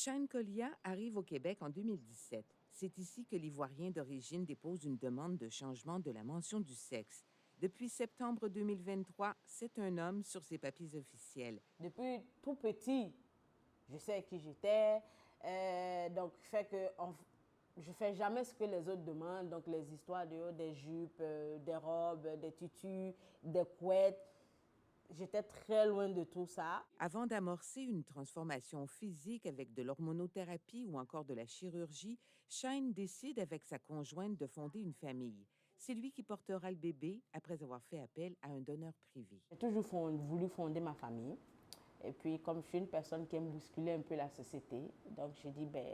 Shane Collia arrive au Québec en 2017. C'est ici que l'Ivoirien d'origine dépose une demande de changement de la mention du sexe. Depuis septembre 2023, c'est un homme sur ses papiers officiels. Depuis tout petit, je sais qui j'étais. Donc, fait que je fais jamais ce que les autres demandent. Donc, les histoires des jupes, des robes, des tutus, des couettes. J'étais très loin de tout ça. Avant d'amorcer une transformation physique avec de l'hormonothérapie ou encore de la chirurgie, Shane décide avec sa conjointe de fonder une famille. C'est lui qui portera le bébé après avoir fait appel à un donneur privé. J'ai toujours voulu fonder ma famille. Et puis, comme je suis une personne qui aime bousculer un peu la société, donc j'ai dit, ben,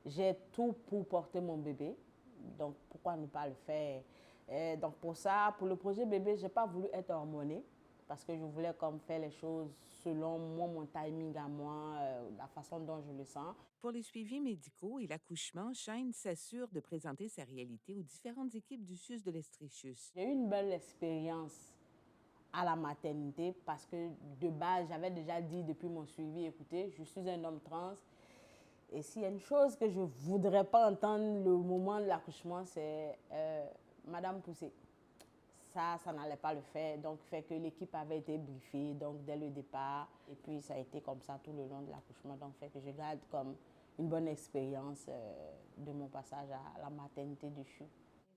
j'ai tout pour porter mon bébé. Donc, pourquoi ne pas le faire? Donc, pour ça, pour le projet bébé, je n'ai pas voulu être hormonée parce que je voulais comme faire les choses selon moi, mon timing à moi, la façon dont je le sens. Pour les suivis médicaux et l'accouchement, Shane s'assure de présenter sa réalité aux différentes équipes du CIUS de l'Estrichus. J'ai eu une belle expérience à la maternité parce que de base, j'avais déjà dit depuis mon suivi, écoutez, je suis un homme trans. Et s'il y a une chose que je ne voudrais pas entendre le moment de l'accouchement, c'est Madame Poussé. Ça n'allait pas le faire. Donc, fait que l'équipe avait été briefée donc, dès le départ. Et puis, ça a été comme ça tout le long de l'accouchement. Donc, fait que je garde comme une bonne expérience de mon passage à la maternité du CHU.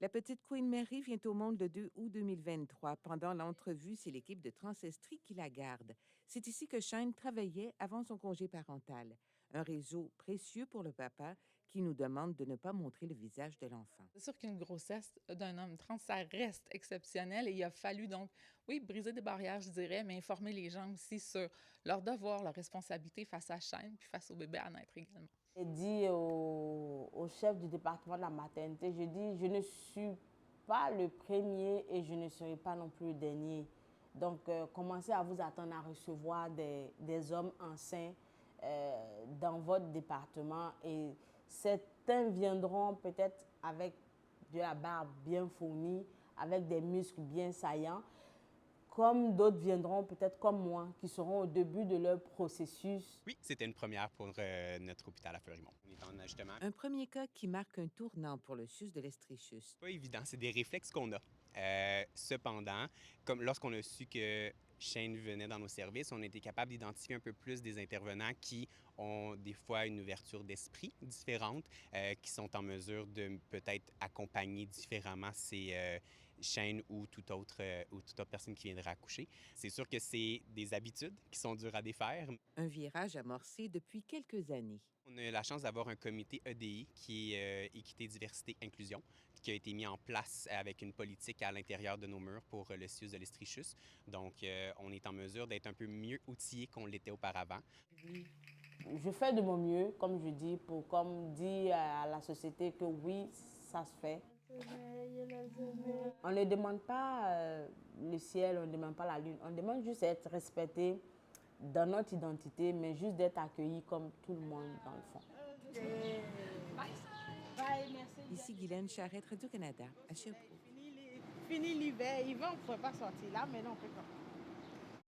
La petite Queen Mary vient au monde le 2 août 2023. Pendant l'entrevue, c'est l'équipe de Transestrie qui la garde. C'est ici que Shane travaillait avant son congé parental. Un réseau précieux pour le papa qui nous demande de ne pas montrer le visage de l'enfant. C'est sûr qu'une grossesse d'un homme trans, ça reste exceptionnel et il a fallu donc, oui, briser des barrières, je dirais, mais informer les gens aussi sur leurs devoirs, leurs responsabilités face à Shane puis face au bébé à naître également. J'ai dit au chef du département de la maternité, je dis, je ne suis pas le premier et je ne serai pas non plus le dernier. Donc, commencez à vous attendre à recevoir des hommes enceints dans votre département et certains viendront peut-être avec de la barbe bien fournie, avec des muscles bien saillants, comme d'autres viendront peut-être comme moi, qui seront au début de leur processus. Oui, c'était une première pour notre hôpital à Fleurimont. On est en ajustement. Un premier cas qui marque un tournant pour le CIUS de l'Estrichus. Pas évident, c'est des réflexes qu'on a. Cependant, comme lorsqu'on a su que Shane venait dans nos services, on a été capable d'identifier un peu plus des intervenants qui ont des fois une ouverture d'esprit différente, qui sont en mesure de peut-être accompagner différemment ces Shane ou toute autre personne qui viendrait accoucher. C'est sûr que c'est des habitudes qui sont dures à défaire. Un virage amorcé depuis quelques années. On a la chance d'avoir un comité EDI qui est Équité, Diversité, Inclusion, qui a été mis en place avec une politique à l'intérieur de nos murs pour le CIUS de l'Estrichus. Donc, on est en mesure d'être un peu mieux outillé qu'on l'était auparavant. Je fais de mon mieux, comme je dis, pour comme dire à la société que oui, ça se fait. On ne demande pas le ciel, on ne demande pas la lune, on demande juste d'être respecté dans notre identité, mais juste d'être accueilli comme tout le monde dans le fond. Bye, merci. Ici Guylaine Charrette, Radio-Canada, à Sherbrooke. Fini l'hiver, on ne pourrait pas sortir là, mais non, on peut pas.